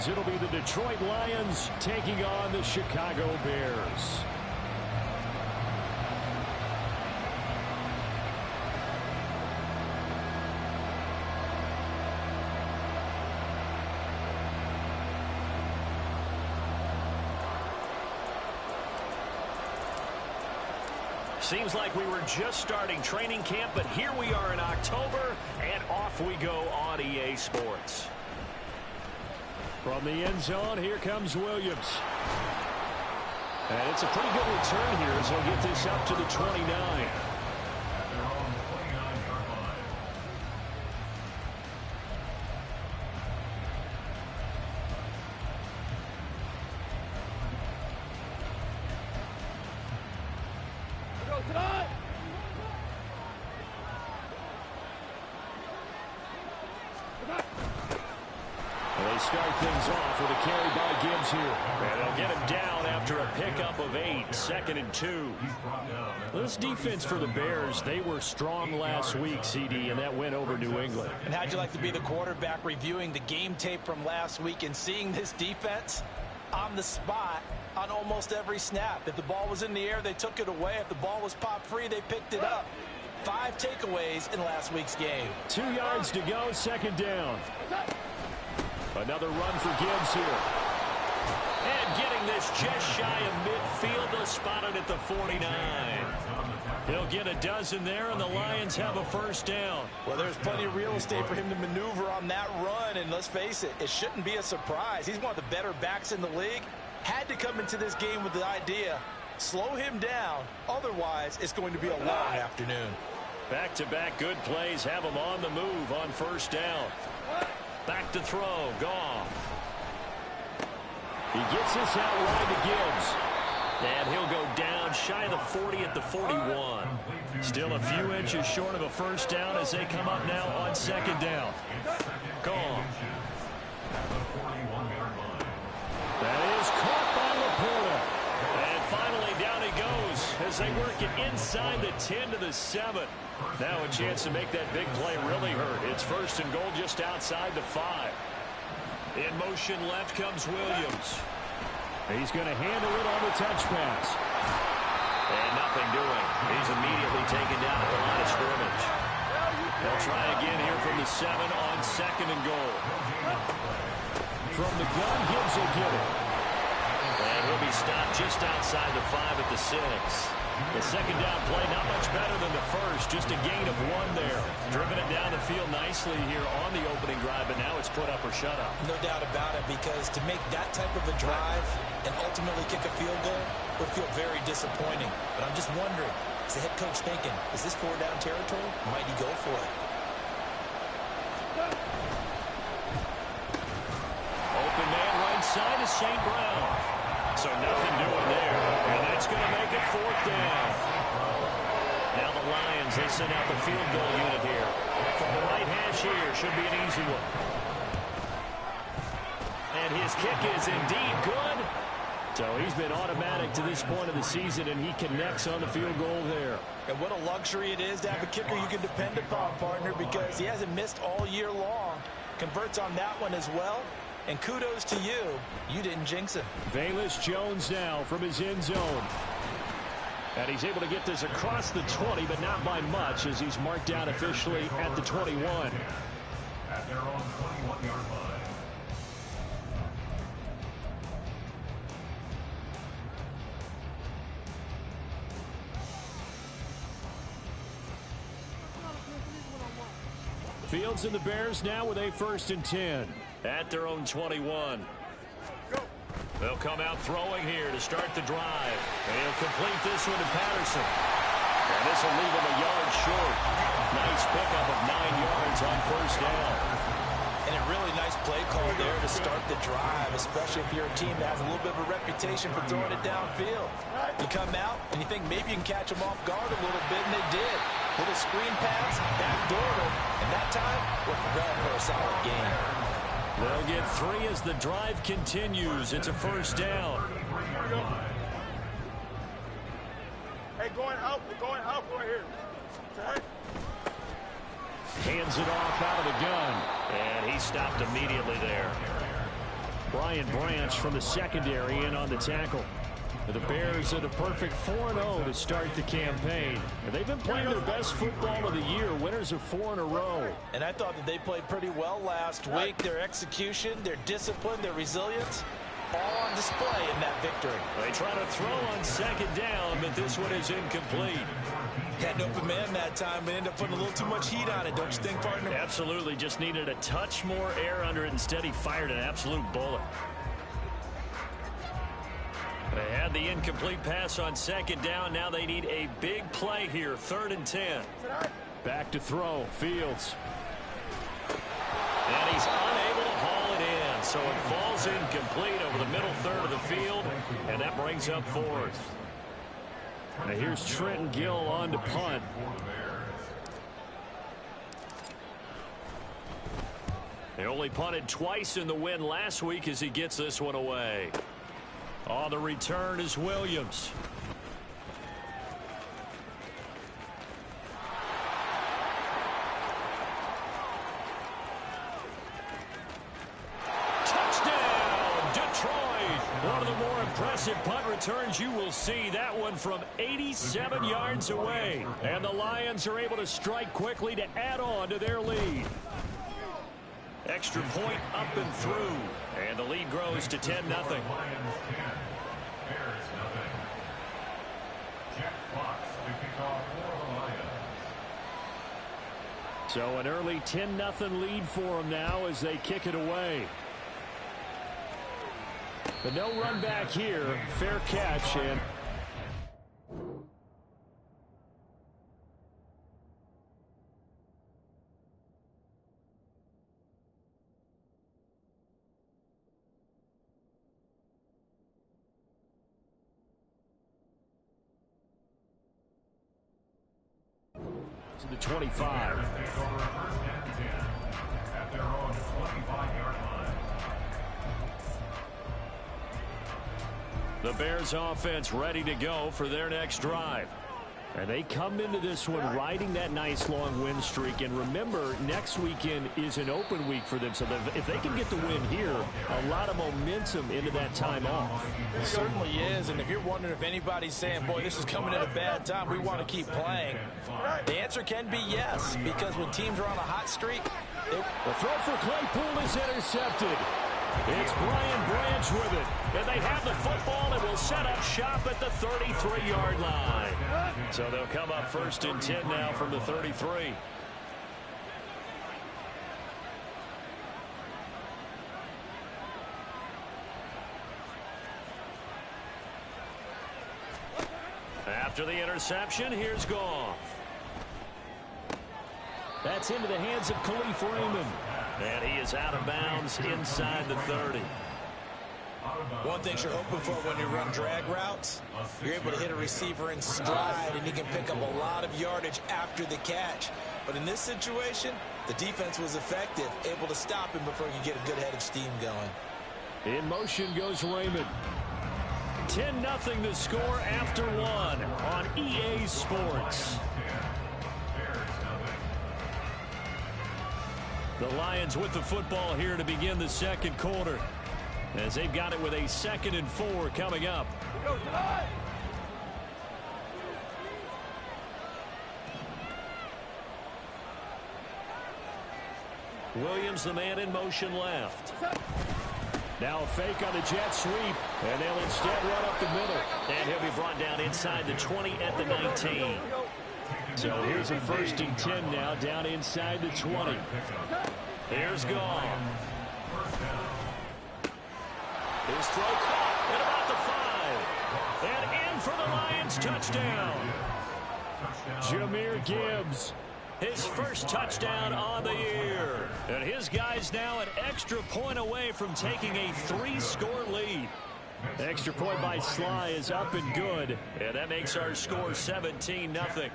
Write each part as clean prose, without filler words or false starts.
as it'll be the Detroit Lions taking on the Chicago Bears. Seems like we were just starting training camp, but here we are in October, and off we go on EA Sports. From the end zone, here comes Williams. And it's a pretty good return here as he'll get this up to the 29. Start things off with a carry by Gibbs here. And they'll get him down after a pickup of 8, 2nd and 2. This defense for the Bears, they were strong last week, CD, and that went over New England. And how'd you like to be the quarterback reviewing the game tape from last week and seeing this defense on the spot on almost every snap? If the ball was in the air, they took it away. If the ball was popped free, they picked it up. 5 takeaways in last week's game. 2 yards to go, 2nd down. Another run for Gibbs here. And getting this just shy of midfield, they'll spot it at the 49. He'll get a dozen there, and the Lions have a 1st down. Well, there's plenty of real estate for him to maneuver on that run, and let's face it, it shouldn't be a surprise. He's one of the better backs in the league. Had to come into this game with the idea, slow him down, otherwise it's going to be a long afternoon. Back-to-back good plays have him on the move on 1st down. Back to throw, Goff. He gets this out wide to Gibbs. And he'll go down shy of the 40 at the 41. Still a few inches short of a 1st down as they come up now on 2nd down. Goff. That is caught by Laporta. And finally down he goes as they work it inside the 10 to the 7. Now a chance to make that big play really hurt. It's 1st and goal just outside the 5. In motion left comes Williams. He's going to handle it on the touch pass. And nothing doing. He's immediately taken down at the line of scrimmage. They'll try again here from the 7 on 2nd and goal. From the gun, Gibbs will get it. And he'll be stopped just outside the 5 at the 6. The 2nd down play, not much better than the 1st. Just a gain of 1 there. Driven it down the field nicely here on the opening drive, but now it's put up or shut up. No doubt about it, because to make that type of a drive and ultimately kick a field goal would feel very disappointing. But I'm just wondering, is the head coach thinking, is this 4-down territory? Might he go for it? Open man right side is St. Brown. So nothing doing there. And that's going to make it 4th down. Now the Lions, they send out the field goal unit here. From the right hash here, should be an easy one. And his kick is indeed good. So he's been automatic to this point of the season, and he connects on the field goal there. And what a luxury it is to have a kicker you can depend upon, partner, because he hasn't missed all year long. Converts on that one as well. And kudos to you. You didn't jinx him. Velus Jones now from his end zone. And he's able to get this across the 20, but not by much, as he's marked down officially at the 21. At their own 21-yard line. Fields and the Bears now with a 1st and 10. At their own 21. They'll come out throwing here to start the drive. And he'll complete this one to Patterson. And this will leave him a yard short. Nice pickup of 9 yards on 1st down. And a really nice play call there to start the drive, especially if you're a team that has a little bit of a reputation for throwing it downfield. You come out and you think maybe you can catch them off guard a little bit, and they did. Little screen pass, backdoored them, and that time worked well for a solid gain. They'll get 3 as the drive continues. It's a 1st down. Hey, going out right here. Okay. Hands it off out of the gun. And he stopped immediately there. Brian Branch from the secondary in on the tackle. The Bears at a perfect 4-0 to start the campaign. They've been playing their best football of the year, winners of 4 in a row. And I thought that they played pretty well last week. Their execution, their discipline, their resilience, all on display in that victory. They try to throw on second down, but this one is incomplete. Had an open man that time, but ended up putting a little too much heat on it, don't you think, partner? Absolutely, just needed a touch more air under it. Instead, he fired an absolute bullet. They had the incomplete pass on second down. Now they need a big play here, 3rd and 10. Back to throw, Fields. And he's unable to haul it in, so it falls incomplete over the middle third of the field, and that brings up 4th. Now here's Trenton Gill on to punt. They only punted twice in the win last week as he gets this one away. On the return is Williams. Touchdown, Detroit! One of the more impressive punt returns you will see. That one from 87 yards away. And the Lions are able to strike quickly to add on to their lead. Extra point up and through. And the lead grows to 10-0. So an early 10-0 lead for them now as they kick it away. But no run back here. Fair catch. And to the 25. At their own 25-yard line. The Bears offense ready to go for their next drive. And they come into this one riding that nice long win streak. And remember, next weekend is an open week for them. So if they can get the win here, a lot of momentum into that time off. It certainly is. And if you're wondering if anybody's saying, boy, this is coming at a bad time, we want to keep playing, the answer can be yes. Because when teams are on a hot streak, the throw for Claypool is intercepted. It's Brian Branch with it. And they have the football and will set up shop at the 33-yard line. So they'll come up 1st and 10 now from the 33. After the interception, here's Goff. That's into the hands of Khalif Raymond. And he is out of bounds inside the 30. One thing you're hoping for when you run drag routes, you're able to hit a receiver in stride, and he can pick up a lot of yardage after the catch. But in this situation, the defense was effective, able to stop him before he could get a good head of steam going. In motion goes Raymond. 10-0 the score after one on EA Sports. The Lions with the football here to begin the second quarter, as they've got it with a 2nd and 4 coming up. Williams, the man in motion left. Now a fake on the jet sweep, and they'll instead run up the middle. And he'll be brought down inside the 20 at the 19. So here's a 1st and 10 now, down inside the 20. Here's Goff. His throw caught at about the 5. And in for the Lions touchdown. Jahmyr Gibbs, his first touchdown on the year. And his guys now an extra point away from taking a 3-score lead. Extra point by Sly is up and good. And that makes our score 17-0.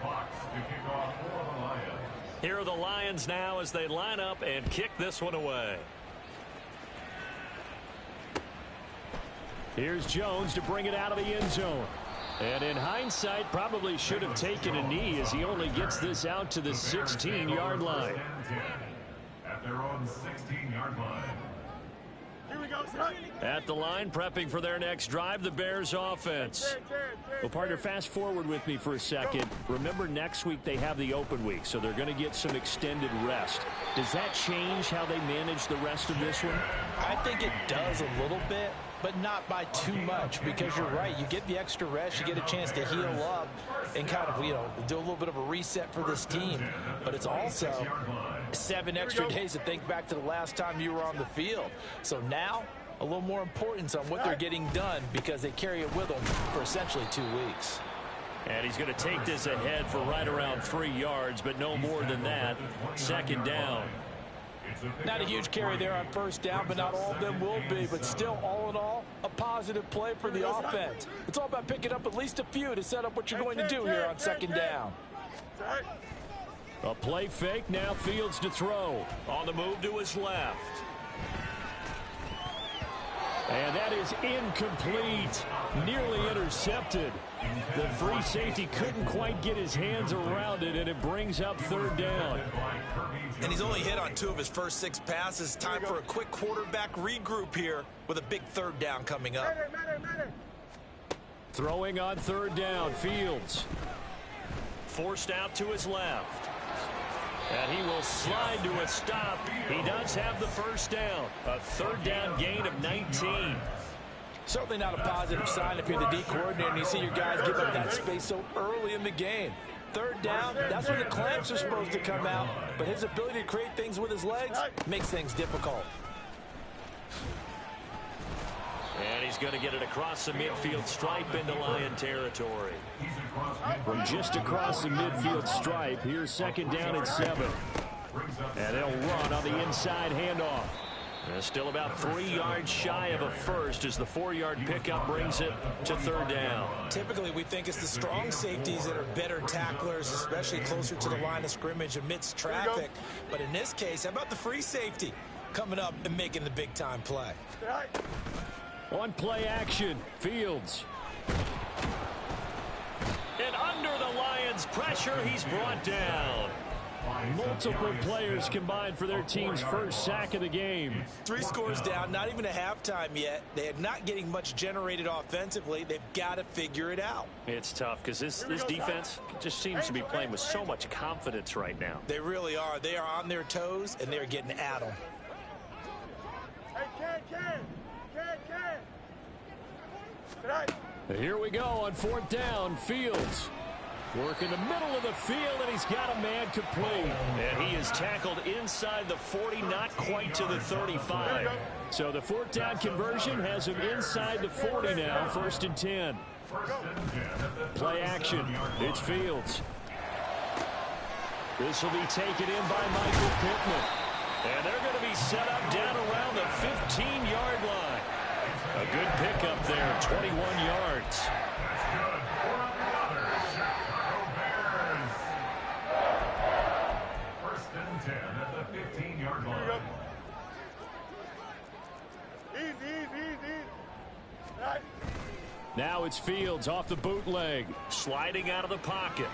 Here are the Lions now as they line up and kick this one away. Here's Jones to bring it out of the end zone. And in hindsight, probably should have taken a knee as he only gets this out to the 16-yard line. At their own 16-yard line. Here we go, At the line, prepping for their next drive, the Bears offense. Well, partner, fast forward with me for a second. Remember, next week they have the open week, so they're going to get some extended rest. Does that change how they manage the rest of this one? I think it does a little bit, but not by too much, because you're right. You get the extra rest, you get a chance to heal up and kind of, do a little bit of a reset for this team. But it's also 7 extra days to think back to the last time you were on the field. So now, a little more importance on what they're getting done, because they carry it with them for essentially 2 weeks. And he's going to take this ahead for right around 3 yards, but no more than that. Second down. Not a huge carry there on first down, but not all of them will be. But still, all in all, a positive play for the offense. It's all about picking up at least a few to set up what you're going to do here on second down. A play fake, now Fields to throw. On the move to his left. And that is incomplete. Nearly intercepted. The free safety couldn't quite get his hands around it, and it brings up third down. And he's only hit on 2 of his first 6 passes. Time for a quick quarterback regroup here with a big third down coming up. Throwing on third down, Fields. Forced out to his left. And he will slide to a stop. He does have the first down. A third down gain of 19. Certainly not a positive sign if you're the D coordinator and you see your guys give up that space so early in the game. Third down, that's when the clamps are supposed to come out. But his ability to create things with his legs makes things difficult. And he's going to get it across the midfield stripe into Lion territory. From just across the midfield stripe, here's second down and 7. And they'll run on the inside handoff. And still about 3 yards shy of a first as the 4-yard pickup brings it to third down. Typically, we think it's the strong safeties that are better tacklers, especially closer to the line of scrimmage amidst traffic. But in this case, how about the free safety coming up and making the big-time play? On play action, Fields. And under the Lions' pressure, he's brought down. Multiple players combined for their team's first sack of the game. 3 scores down, not even a halftime yet. They are not getting much generated offensively. They've got to figure it out. It's tough because this defense just seems to be playing with so much confidence right now. They really are. They are on their toes, and they're getting at them. Here we go on fourth down. Fields. Work in the middle of the field, and he's got a man complete. And he is tackled inside the 40, not quite to the 35. So the fourth down conversion has him inside the 40 now, 1st and 10. Play action. It's Fields. This will be taken in by Michael Pittman. And they're going to be set up down around the 15-yard line. A good pickup there, 21 yards. Now it's Fields off the bootleg. Sliding out of the pocket.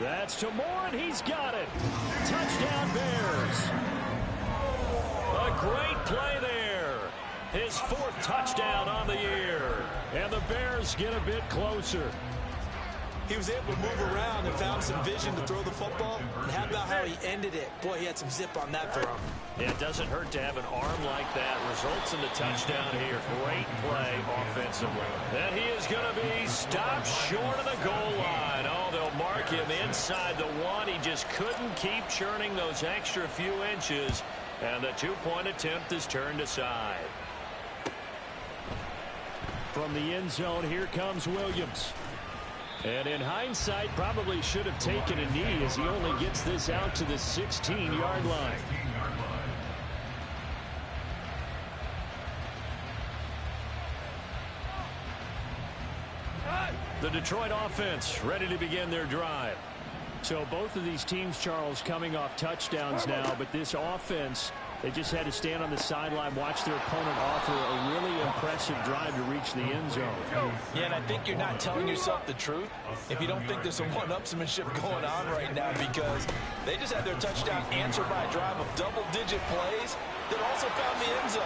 That's to Moore, and he's got it. Touchdown, Bears. A great play there. His 4th touchdown on the year. And the Bears get a bit closer. He was able to move around and found some vision to throw the football. And how about how he ended it? Boy, he had some zip on that throw. Yeah, it doesn't hurt to have an arm like that. Results in the touchdown here. Great play offensively. And he is going to be stopped short of the goal line. Oh, they'll mark him inside the 1. He just couldn't keep churning those extra few inches. And the 2-point attempt is turned aside. From the end zone, here comes Williams. And in hindsight, probably should have taken a knee as he only gets this out to the 16-yard line. The Detroit offense ready to begin their drive. So both of these teams, Charles, coming off touchdowns now, but this offense, they just had to stand on the sideline, watch their opponent offer a really impressive drive to reach the end zone. Yeah, and I think you're not telling yourself the truth if you don't think there's some one-upsmanship going on right now, because they just had their touchdown answered by a drive of double-digit plays that also found the end zone.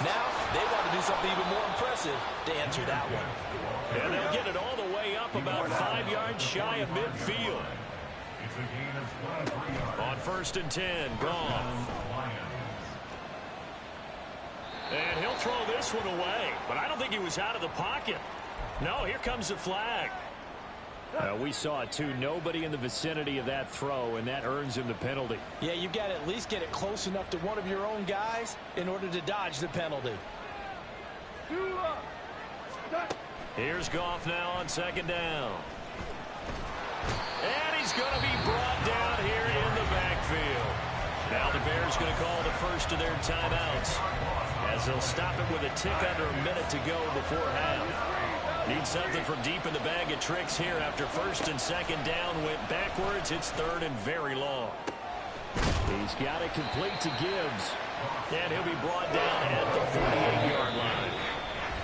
Now they want to do something even more impressive to answer that one. And they'll get it all the way up about 5 yards shy of midfield. It's a gain of 23 yards. On 1st and 10, Goff. And he'll throw this one away, but I don't think he was out of the pocket. No, here comes the flag. We saw it too. Nobody in the vicinity of that throw, and that earns him the penalty. Yeah, you've got to at least get it close enough to one of your own guys in order to dodge the penalty. Here's Goff now on 2nd down. And he's going to be brought down here in the backfield. Now the Bears going to call the first of their timeouts, as they'll stop it with a tick under a minute to go before half. Need something from deep in the bag of tricks here after 1st and 2nd down went backwards. It's 3rd and very long. He's got it complete to Gibbs. And he'll be brought down at the 48-yard line.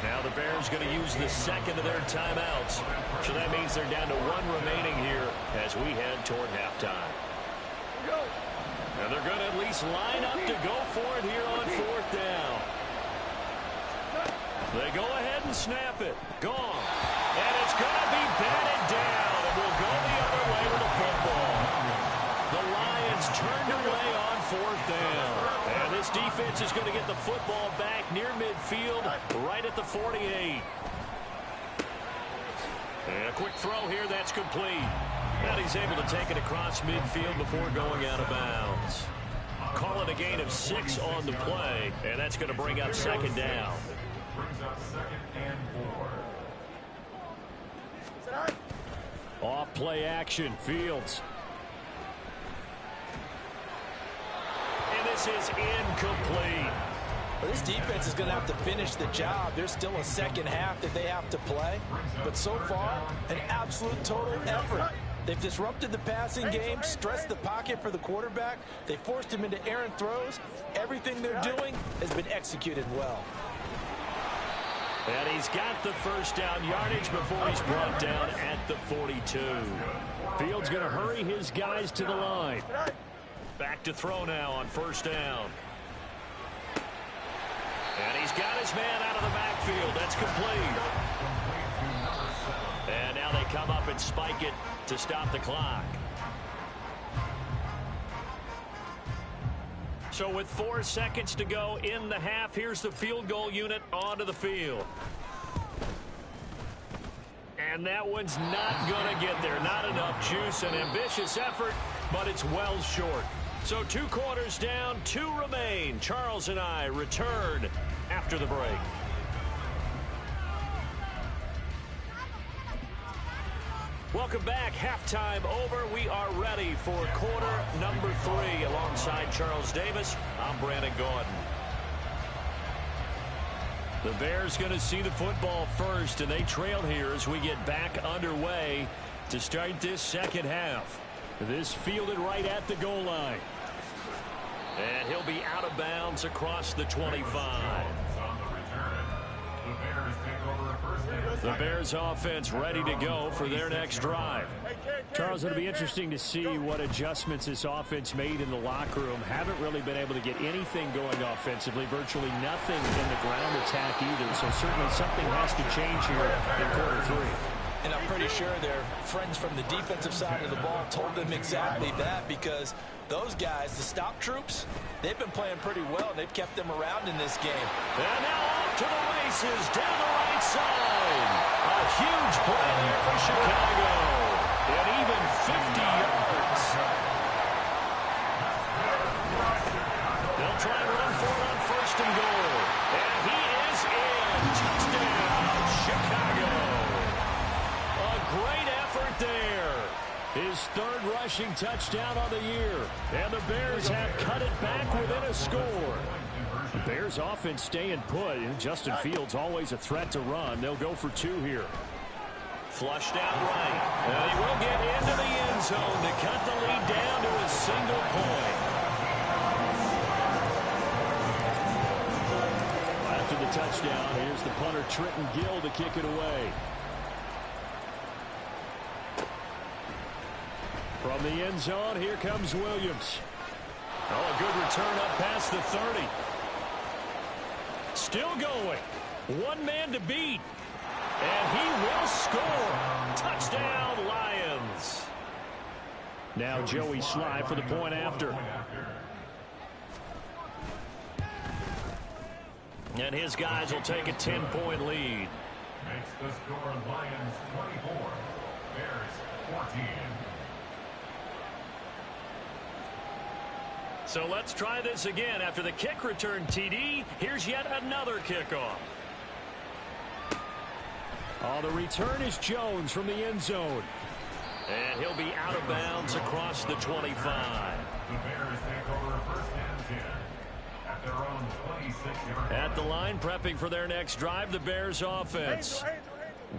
Now the Bears going to use the second of their timeouts. So that means they're down to 1 remaining here as we head toward halftime. And they're going to at least line up to go for it here on 4th down. They go ahead and snap it. Gone. And it's going to be batted down. And we'll go the other way with the football. The Lions turned away on 4th down. And this defense is going to get the football back near midfield, right at the 48. And a quick throw here, that's complete. And he's able to take it across midfield before going out of bounds. Call it a gain of 6 on the play, and that's going to bring up 2nd down. Brings up 2nd and 4. Off play action, Fields. And this is incomplete. Well, this defense is going to have to finish the job. There's still a second half that they have to play. But so far, an absolute total effort. They've disrupted the passing game, stressed the pocket for the quarterback. They forced him into errant throws. Everything they're doing has been executed well. And he's got the first down yardage before he's brought down at the 42. Fields going to hurry his guys to the line. Back to throw now on 1st down. And he's got his man out of the backfield. That's complete. And now they come up and spike it to stop the clock. So with 4 seconds to go in the half, here's the field goal unit onto the field. And that one's not going to get there. Not enough juice. An ambitious effort, but it's well short. So 2 quarters down, 2 remain. Charles and I return after the break. Welcome back. Halftime over. We are ready for quarter number 3. Alongside Charles Davis, I'm Brandon Gaudin. The Bears going to see the football first, and they trail here as we get back underway to start this second half. This fielded right at the goal line. And he'll be out of bounds across the 25. The Bears offense ready to go for their next drive. Charles, it'll be interesting to see what adjustments this offense made in the locker room. Haven't really been able to get anything going offensively, virtually nothing in the ground attack either. So certainly something has to change here in quarter 3. And I'm pretty sure their friends from the defensive side of the ball told them exactly that, because those guys, the stop troops, they've been playing pretty well, and they've kept them around in this game. And now off to the races down the right side. A huge play there for Chicago. And even 50 yards. They'll try and run for it on 1st and goal. And he is in. Touchdown, Chicago. A great effort there. His 3rd rushing touchdown on the year. And the Bears have cut it back within a score. The Bears offense staying put. And Justin Fields always a threat to run. They'll go for 2 here. Flushed out right. And he will get into the end zone to cut the lead down to a single point. After the touchdown, here's the punter Trenton Gill to kick it away. From the end zone, here comes Williams. Oh, a good return up past the 30. still going. One man to beat. And he will score. Touchdown, Lions. Now Joey Sly for the point after. And his guys will take a 10-point lead. Makes the score Lions 24, Bears 14. So let's try this again. After the kick return TD, here's yet another kickoff. Oh, the return is Jones from the end zone. And he'll be out of bounds across the 25. The Bears take over first and 10 at their own 26-yard line. At the line, prepping for their next drive, the Bears offense.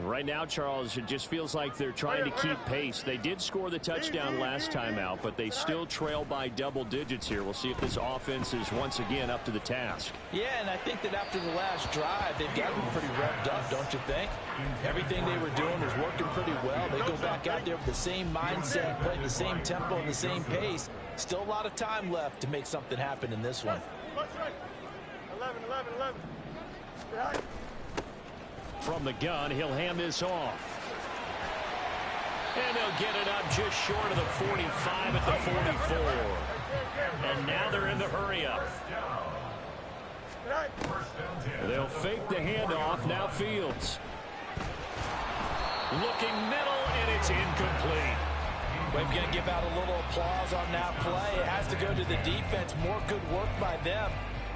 Right now, Charles, it just feels like they're trying to keep pace. They did score the touchdown last time out, but they still trail by double digits here. We'll see if this offense is once again up to the task. Yeah, and I think that after the last drive, they've gotten pretty revved up, don't you think? Everything they were doing was working pretty well. They go back out there with the same mindset, playing the same tempo and the same pace. Still a lot of time left to make something happen in this one. 11. From the gun, he'll hand this off. And they'll get it up just short of the 45 at the 44. And now they're in the hurry-up. They'll fake the handoff. Now Fields. Looking middle, and it's incomplete. We're going to give out a little applause on that play. It has to go to the defense. More good work by them.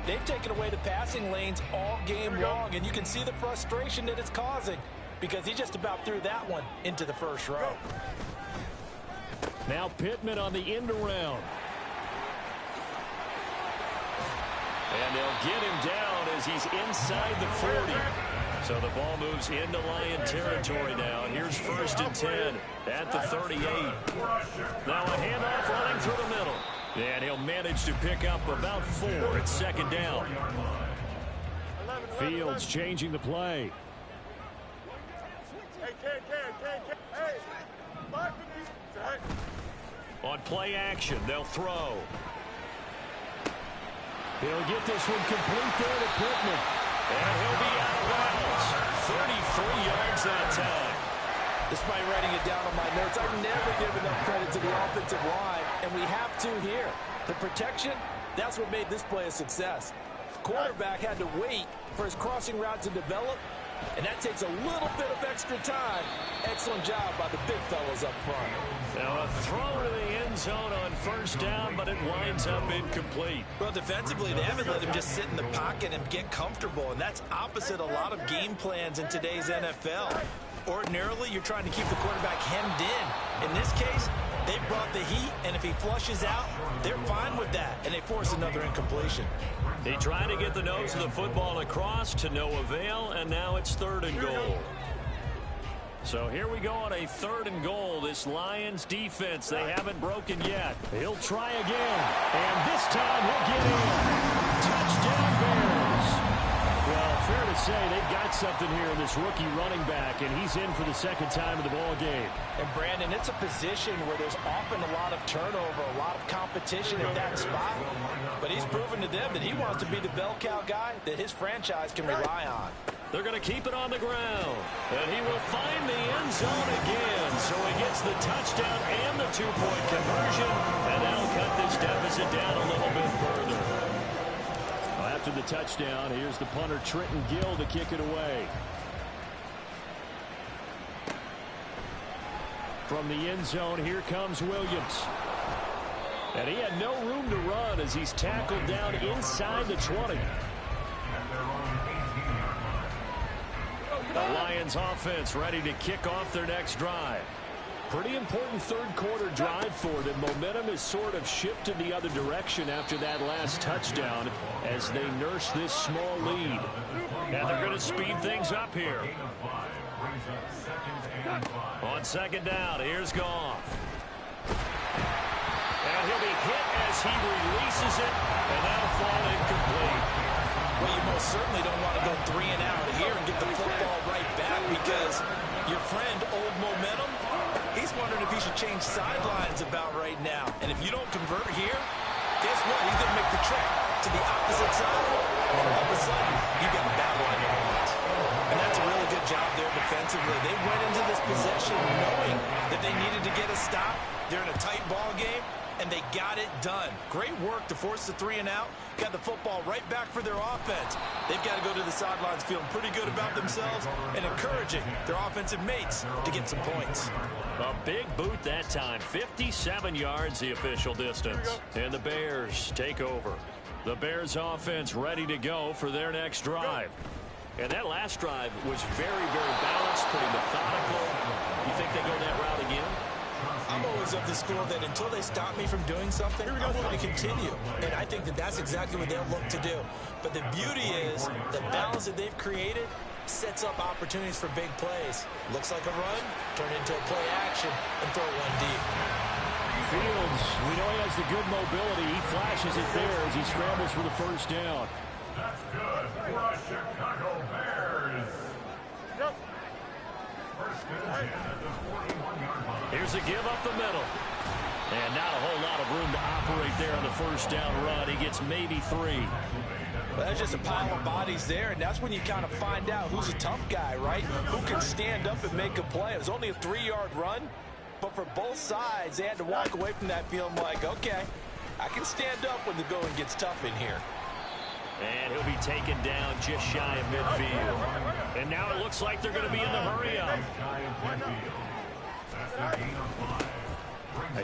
They've taken away the passing lanes all game long, and you can see the frustration that it's causing because he just about threw that one into the first row. Now Pittman on the end around. And they'll get him down as he's inside the 40. So the ball moves into Lion territory now. And here's first and 10 at the 38. Now a handoff running through the middle. And he'll manage to pick up about 4 at second down. Fields changing the play. On play action, they'll throw. He'll get this one complete there to Pittman. And he'll be out of bounds. 33 yards that time. Despite writing it down on my notes, I've never given enough credit to the offensive line, and we have to here. The protection, that's what made this play a success. Quarterback had to wait for his crossing route to develop, and that takes a little bit of extra time. Excellent job by the big fellas up front. Now a throw to the end zone on first down, but it winds up incomplete. Well, defensively, they haven't let him just sit in the pocket and get comfortable, and that's opposite a lot of game plans in today's NFL. Ordinarily, you're trying to keep the quarterback hemmed in. In this case, they brought the heat, and if he flushes out, they're fine with that, and they force another incompletion. He tried to get the nose of the football across to no avail, and now it's 3rd and goal. So here we go on a 3rd and goal. This Lions defense, they haven't broken yet. He'll try again, and this time he'll get in. Touchdown Bears. Well, fair to say they've got something here in this rookie running back, and he's in for the second time of the ball game. And Brandon, it's a position where there's often a lot of turnover, a lot of competition at that spot. But he's proven to them that he wants to be the bell cow guy that his franchise can rely on. They're going to keep it on the ground. And he will find the end zone again. So he gets the touchdown and the 2-point conversion. And that'll cut this deficit down a little bit further. After the touchdown, here's the punter Trenton Gill to kick it away. From the end zone, here comes Williams. And he had no room to run as he's tackled down inside the 20. The Lions offense ready to kick off their next drive. Pretty important third quarter drive for them. Momentum has sort of shifted the other direction after that last touchdown as they nurse this small lead. And they're going to speed things up here. On second down, here's Goff. And he'll be hit as he releases it, and that'll fall incomplete. Well, you most certainly don't want to go 3 and out here and get the football right back because your friend, Old Momentum, he's wondering if he should change sidelines about right now. And if you don't convert here, guess what? He's going to make the trek to the opposite side. And all of a sudden, you got defensively. They went into this possession knowing that they needed to get a stop. They're in a tight ball game, and they got it done. Great work to force the 3 and out. Got the football right back for their offense. They've got to go to the sidelines feeling pretty good about themselves and encouraging their offensive mates to get some points. A big boot that time. 57 yards the official distance. And the Bears take over. The Bears offense ready to go for their next drive. And that last drive was very, very balanced, pretty methodical. You think they go that route again? I'm always of the school that until they stop me from doing something, I'm going to continue. And I think that that's exactly what they'll look to do. But the beauty is the balance that they've created sets up opportunities for big plays. Looks like a run, turn into a play action, and throw one deep. Fields, we know he has the good mobility. He flashes it there as he scrambles for the first down. That's good for the Chicago Bears. First and 10 at the 41-yard line. Here's a give up the middle. And not a whole lot of room to operate there on the first down run. He gets maybe 3. Well, that's just a pile of bodies there, and that's when you kind of find out who's a tough guy, right? Who can stand up and make a play. It was only a 3-yard run, but for both sides, they had to walk away from that feeling like, okay, I can stand up when the going gets tough in here. And he'll be taken down just shy of midfield. And now it looks like they're going to be in the hurry-up.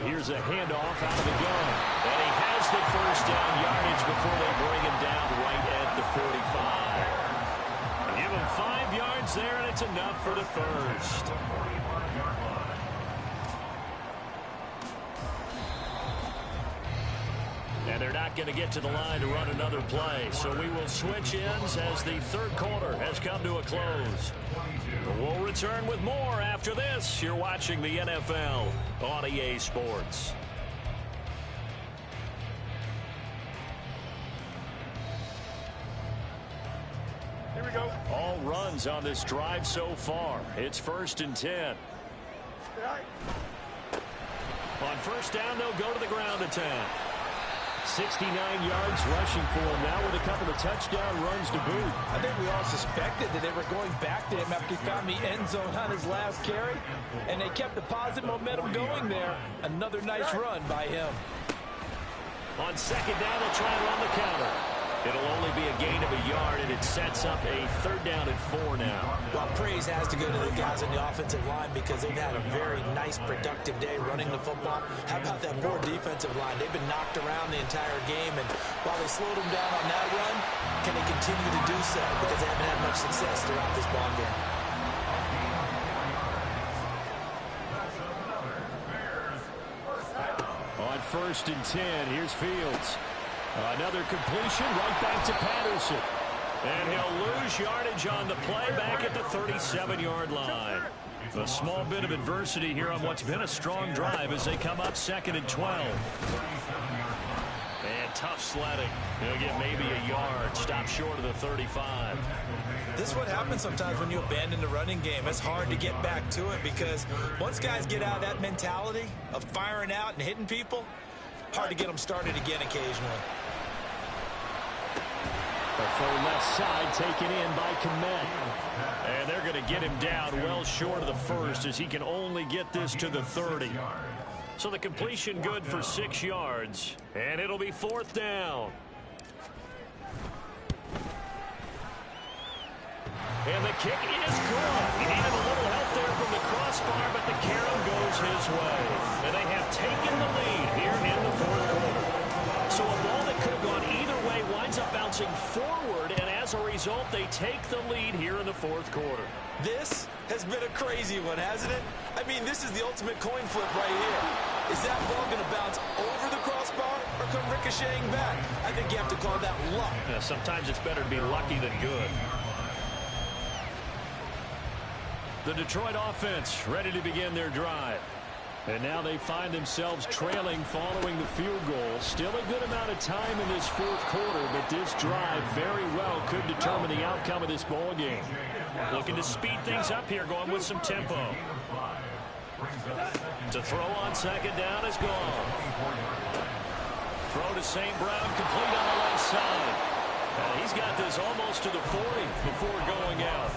Here's a handoff out of the gun. And he has the first down yardage before they bring him down right at the 45. Give him 5 yards there, and it's enough for the first. And they're not going to get to the line to run another play. So we will switch ends as the third quarter has come to a close. We'll return with more after this. You're watching the NFL on EA Sports. Here we go. All runs on this drive so far. It's 1st and 10. On first down, they'll go to the ground attack. 69 yards rushing for him now with a couple of touchdown runs to boot. I think we all suspected that they were going back to him after he found the end zone on his last carry, and they kept the positive momentum going there. Another nice run by him. On second down, they'll try and run the counter. It'll only be a gain of a yard, and it sets up a 3rd down and 4 now. Well, praise has to go to the guys on the offensive line because they've had a very nice, productive day running the football. How about that poor defensive line? They've been knocked around the entire game, and while they slowed them down on that run, can they continue to do so? Because they haven't had much success throughout this ball game. On 1st and 10, here's Fields. Another completion right back to Patterson. And he'll lose yardage on the play back at the 37-yard line. A small bit of adversity here on what's been a strong drive as they come up 2nd and 12. And tough sledding. He'll get maybe a yard. Stop short of the 35. This is what happens sometimes when you abandon the running game. It's hard to get back to it because once guys get out of that mentality of firing out and hitting people, hard to get them started again occasionally. The full left side taken in by Kmet. And they're going to get him down well short of the first as he can only get this to the 30. So the completion good for 6 yards. And it'll be 4th down. And the kick is good. He needed a little help there from the crossbar, but the carom goes his way. And they have taken the lead here in the 4th quarter. So a ball that could have gone either way winds up bouncing forward, and as a result, they take the lead here in the 4th quarter. This has been a crazy one, hasn't it? I mean, this is the ultimate coin flip right here. Is that ball going to bounce over the crossbar or come ricocheting back? I think you have to call that luck. Yeah, sometimes it's better to be lucky than good. The Detroit offense ready to begin their drive. And now they find themselves trailing following the field goal. Still a good amount of time in this 4th quarter, but this drive very well could determine the outcome of this ball game. Looking to speed things up here, going with some tempo. To throw on 2nd down is gone. Throw to St. Brown, complete on the left side. And he's got this almost to the 40 before going out.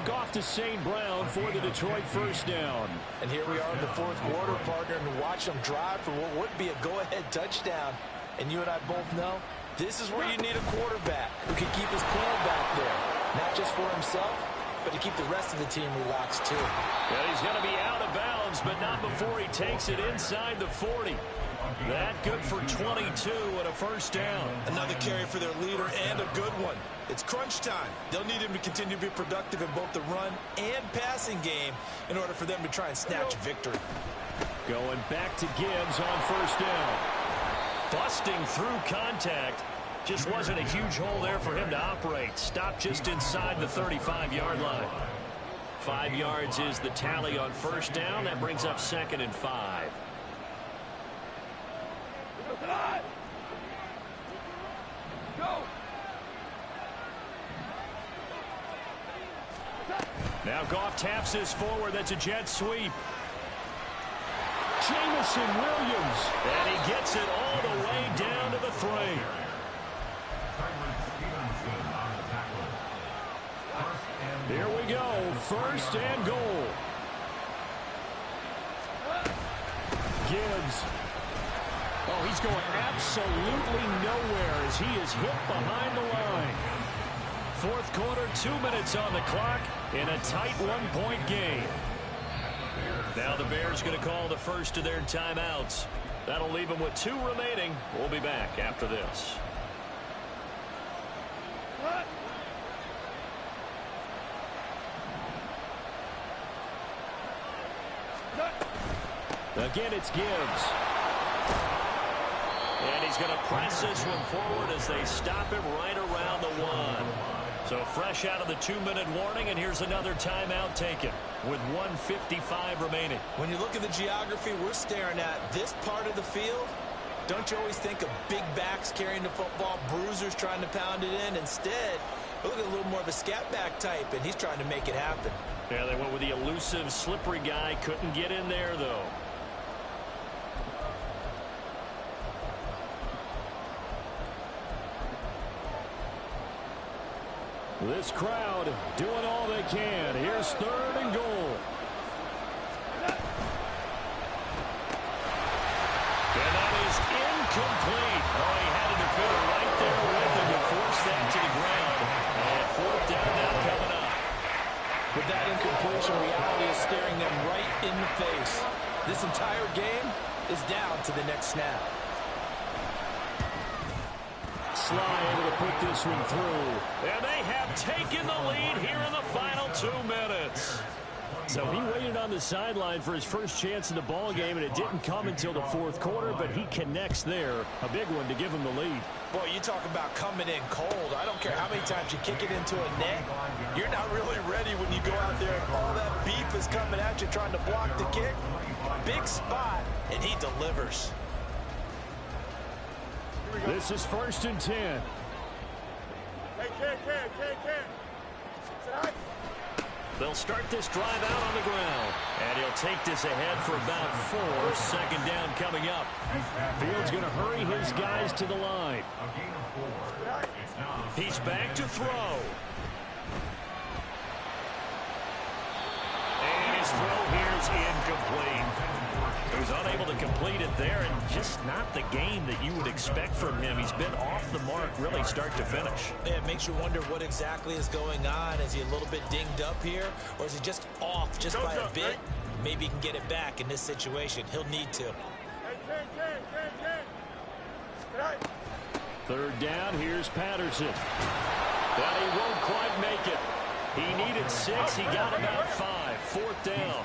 Goff to St. Brown for the Detroit first down. And here we are in the fourth quarter, partner, and watch them drive for what would be a go-ahead touchdown. And you and I both know this is where you need a quarterback who can keep his cool back there, not just for himself, but to keep the rest of the team relaxed too. And he's going to be out of bounds, but not before he takes it inside the 40. That good for 22 and a first down. Another carry for their leader and a good one. It's crunch time. They'll need him to continue to be productive in both the run and passing game in order for them to try and snatch victory. Going back to Gibbs on first down. Busting through contact. Just wasn't a huge hole there for him to operate. Stopped just inside the 35-yard line. 5 yards is the tally on first down. That brings up 2nd and 5. Now Goff taps this forward. That's a jet sweep. Jamison Williams. And he gets it all the way down to the 3. Here we go. First and goal. Gibbs. Oh, he's going absolutely nowhere as he is hit behind the line. Fourth quarter, 2 minutes on the clock in a tight 1-point game. Now the Bears going to call the first of their timeouts. That'll leave them with 2 remaining. We'll be back after this. Again, it's Gibbs. And he's going to press this one forward as they stop him right around the 1. So fresh out of the 2-minute warning, and here's another timeout taken with 1:55 remaining. When you look at the geography we're staring at, this part of the field, don't you always think of big backs carrying the football, bruisers trying to pound it in? Instead, look at a little more of a scat back type, and he's trying to make it happen. Yeah, they went with the elusive, slippery guy. Couldn't get in there, though. This crowd doing all they can. Here's 3rd and goal. And that is incomplete. Oh, he had a defender right there with him to force that to the ground. And 4th down now coming up. With that incompletion, reality is staring them right in the face. This entire game is down to the next snap. Sly able to put this one through. And they have taken the lead here in the final 2 minutes. So he waited on the sideline for his first chance in the ball game, and it didn't come until the 4th quarter, but he connects there. A big one to give him the lead. Boy, you talk about coming in cold. I don't care how many times you kick it into a net. You're not really ready when you go out there and all that beef is coming at you trying to block the kick. Big spot, and he delivers. This is 1st and 10. Hey, Ken. They'll start this drive out on the ground. And he'll take this ahead for about 4. 2nd down coming up. Fields going to hurry his guys to the line. He's back to throw. And his throw here is incomplete. He was unable to complete it there, and just not the game that you would expect from him. He's been off the mark really start to finish. Yeah, it makes you wonder what exactly is going on. Is he a little bit dinged up here, or is he just off just by a bit? Maybe he can get it back in this situation. He'll need to. Hey, 3rd down, here's Patterson. But he won't quite make it. He needed 6, he got about 5. 4th down.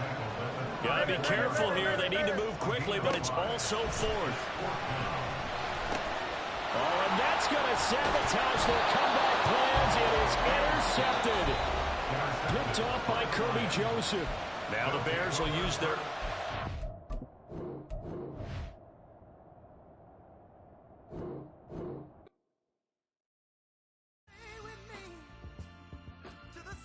Got to be careful here. They need to move quickly, but it's also 4th. Oh, and that's going to sabotage their comeback plans. It is intercepted. Picked off by Kirby Joseph. Now the Bears will use their